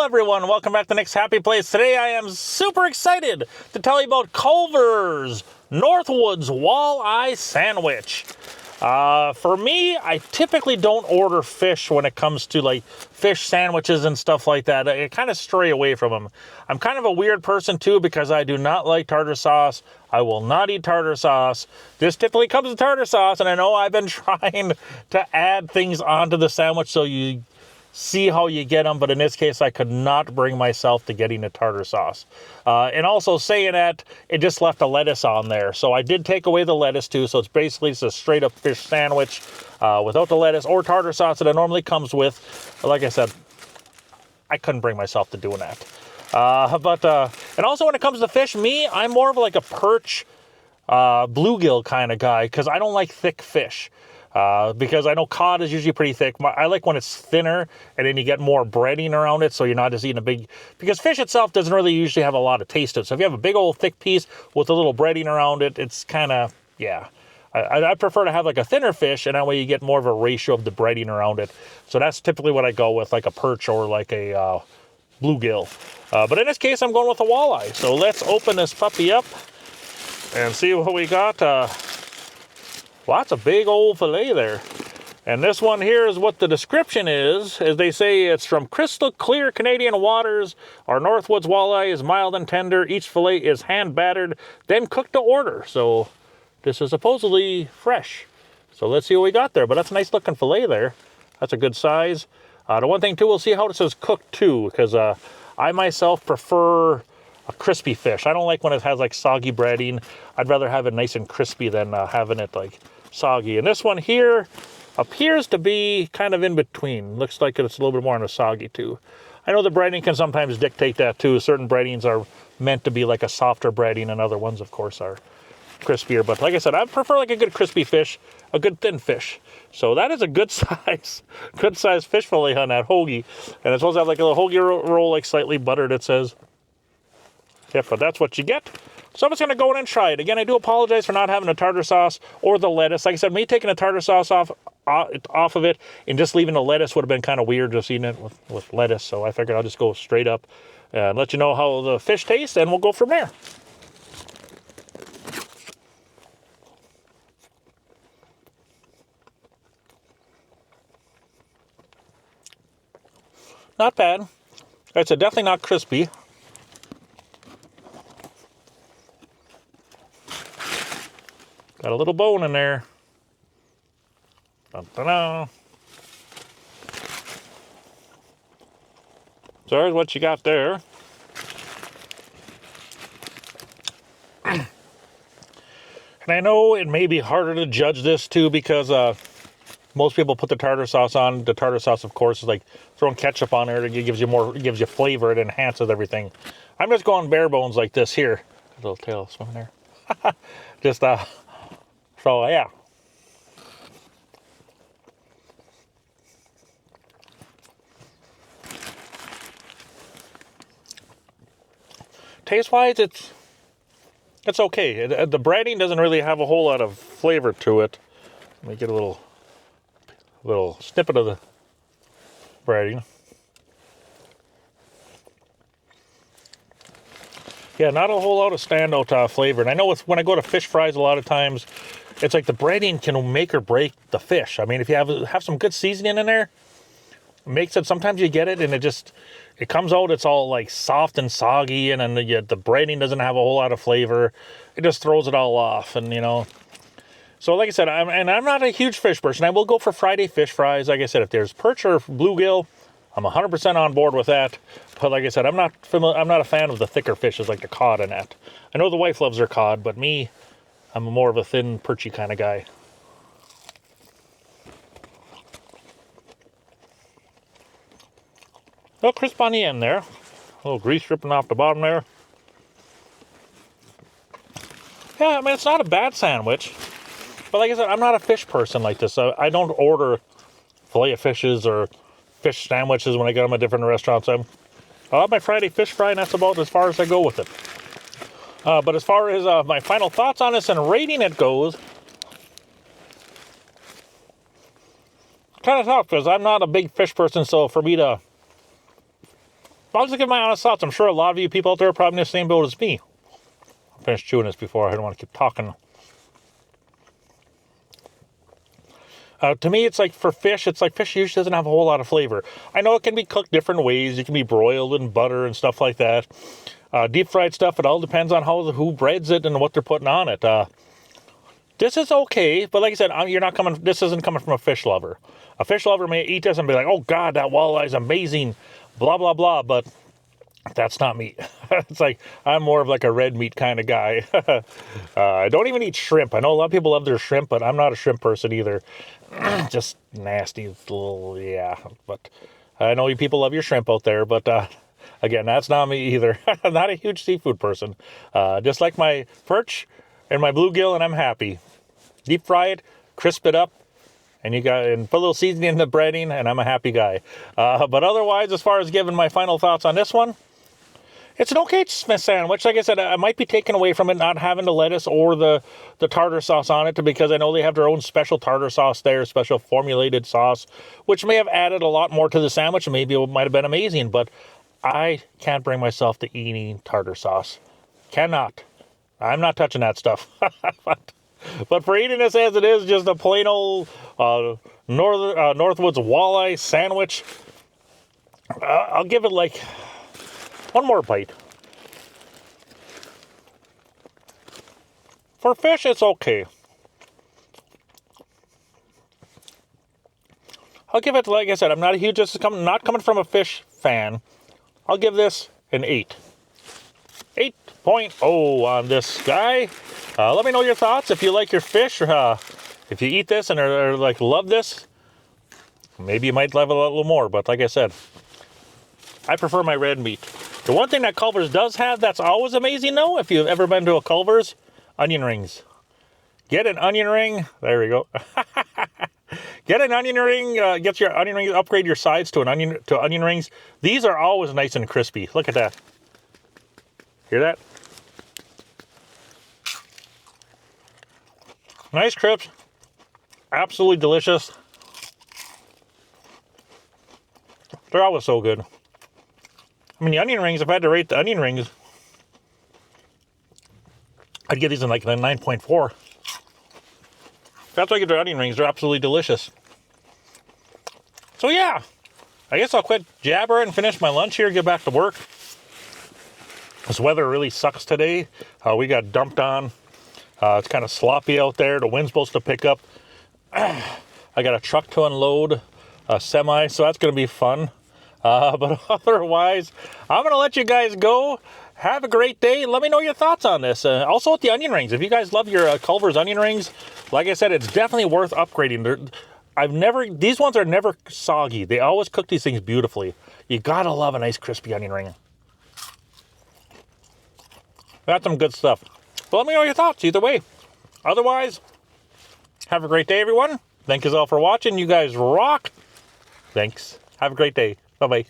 everyone, welcome back to the next happy place. Today I am super excited to tell you about Culvers Northwoods Walleye Sandwich. For me, I typically don't order fish when it comes to like fish sandwiches and stuff like that. I kind of stray away from them. I'm kind of a weird person too because I do not like tartar sauce. I will not eat tartar sauce. This typically comes with tartar sauce, and I know I've been trying to add things onto the sandwich so you see how you get them, but in this case, I could not bring myself to getting a tartar sauce. And also saying that, it just left a lettuce on there. So I did take away the lettuce too, so it's basically just a straight up fish sandwich without the lettuce or tartar sauce that it normally comes with. But like I said, I couldn't bring myself to doing that. And also when it comes to fish, I'm more of like a perch, bluegill kind of guy, because I don't like thick fish. Because I know cod is usually pretty thick. I like when it's thinner and then you get more breading around it, so you're not just eating a big... Because fish itself doesn't really usually have a lot of taste to it. So if you have a big old thick piece with a little breading around it, it's kind of, yeah. I prefer to have like a thinner fish, and that way you get more of a ratio of the breading around it. So that's typically what I go with, like a perch or like a bluegill. But in this case, I'm going with a walleye. So let's open this puppy up and see what we got. Lots of big old fillet there. And this one here is what the description is. As they say, it's from crystal clear Canadian waters. Our Northwoods walleye is mild and tender. Each fillet is hand battered, then cooked to order. So this is supposedly fresh. So let's see what we got there. But that's a nice looking fillet there. That's a good size. The one thing too, we'll see how it says cooked too, because I myself prefer a crispy fish. I don't like when it has like soggy breading. I'd rather have it nice and crispy than having it like soggy. And this one here appears to be kind of in between. Looks like it's a little bit more on the soggy too. I know the breading can sometimes dictate that too. Certain breadings are meant to be like a softer breading, and other ones of course are crispier. But like I said, I prefer like a good crispy fish, a good thin fish. So that is a good size fish fillet on that hoagie. And it's supposed to have like a little hoagie roll, like slightly buttered, it says. Yep, but that's what you get. So I'm just going to go in and try it. Again, I do apologize for not having the tartar sauce or the lettuce. Like I said, me taking the tartar sauce off of it and just leaving the lettuce would have been kind of weird, just eating it with lettuce. So I figured I'll just go straight up and let you know how the fish tastes, and we'll go from there. Not bad. It's definitely not crispy. Got a little bone in there. Dun-dun-dun. So there's what you got there. And I know it may be harder to judge this too, because most people put the tartar sauce on. The tartar sauce, of course, is like throwing ketchup on there. It gives you flavor. It enhances everything. I'm just going bare bones like this here. A little tail swimming there. Just so yeah. Taste-wise, it's okay. The breading doesn't really have a whole lot of flavor to it. Let me get a little snippet of the breading. Yeah, not a whole lot of standout flavor. And I know when I go to fish fries, a lot of times, it's like the breading can make or break the fish. I mean, if you have some good seasoning in there, it makes it. Sometimes you get it and it comes out. It's all like soft and soggy, and then the breading doesn't have a whole lot of flavor. It just throws it all off, and you know. So like I said, I'm not a huge fish person. I will go for Friday fish fries. Like I said, if there's perch or bluegill, I'm 100% on board with that. But like I said, I'm not a fan of the thicker fishes like the cod and that. I know the wife loves her cod, but me, I'm more of a thin, perchy kind of guy. A little crisp on the end there. A little grease dripping off the bottom there. Yeah, I mean, it's not a bad sandwich. But like I said, I'm not a fish person like this. I don't order filet of fishes or fish sandwiches when I get them at different restaurants. I have my Friday fish fry, and that's about as far as I go with it. But as far as my final thoughts on this and rating it goes, kind of tough because I'm not a big fish person, so for me to I'll just give my honest thoughts. I'm sure a lot of you people out there are probably in the same boat as me. I'll finish chewing this before I don't want to keep talking. To me, it's like for fish, it's like fish usually doesn't have a whole lot of flavor. I know it can be cooked different ways. It can be broiled in butter and stuff like that. Deep fried stuff, it all depends on who breads it and what they're putting on it. This is okay, but like I said, this isn't coming from a fish lover. A fish lover may eat this and be like, oh God, that walleye is amazing, blah, blah, blah, but that's not me. It's like, I'm more of like a red meat kind of guy. I don't even eat shrimp. I know a lot of people love their shrimp, but I'm not a shrimp person either. Just nasty, little, yeah. But I know you people love your shrimp out there, but again, that's not me either. I'm not a huge seafood person. Just like my perch and my bluegill, and I'm happy. Deep fry it, crisp it up, and put a little seasoning in the breading, and I'm a happy guy. But otherwise, as far as giving my final thoughts on this one, it's an okay sandwich. Like I said, I might be taken away from it not having the lettuce or the tartar sauce on it, because I know they have their own special tartar sauce there, special formulated sauce, which may have added a lot more to the sandwich. Maybe it might have been amazing, but I can't bring myself to eating tartar sauce. Cannot. I'm not touching that stuff. But for eating this as it is, just a plain old Northwoods Walleye sandwich, I'll give it like one more bite. For fish, it's okay. I'll give it, like I said, I'm not a huge, not coming from a fish fan. I'll give this an 8. 8.0 on this guy. Let me know your thoughts. If you like your fish, or if you eat this and are like love this, maybe you might love it a little more. But like I said, I prefer my red meat. The one thing that Culvers does have that's always amazing, though, if you've ever been to a Culvers, onion rings. Get an onion ring. There we go. Get an onion ring. Get your onion rings. Upgrade your sides to onion rings. These are always nice and crispy. Look at that. Hear that? Nice crisp. Absolutely delicious. They're always so good. I mean, the onion rings, if I had to rate the onion rings, I'd give these in like a 9.4. That's why I give the onion rings. They're absolutely delicious. So yeah, I guess I'll quit jabbering and finish my lunch here, get back to work. This weather really sucks today. We got dumped on. It's kind of sloppy out there. The wind's supposed to pick up. I got a truck to unload, a semi, so that's going to be fun. But otherwise, I'm going to let you guys go. Have a great day. Let me know your thoughts on this. Also with the onion rings. If you guys love your Culver's onion rings, like I said, it's definitely worth upgrading. These ones are never soggy. They always cook these things beautifully. You got to love a nice crispy onion ring. That's some good stuff. Well, let me know your thoughts either way. Otherwise, have a great day, everyone. Thank you all for watching. You guys rock. Thanks. Have a great day. Bye-bye.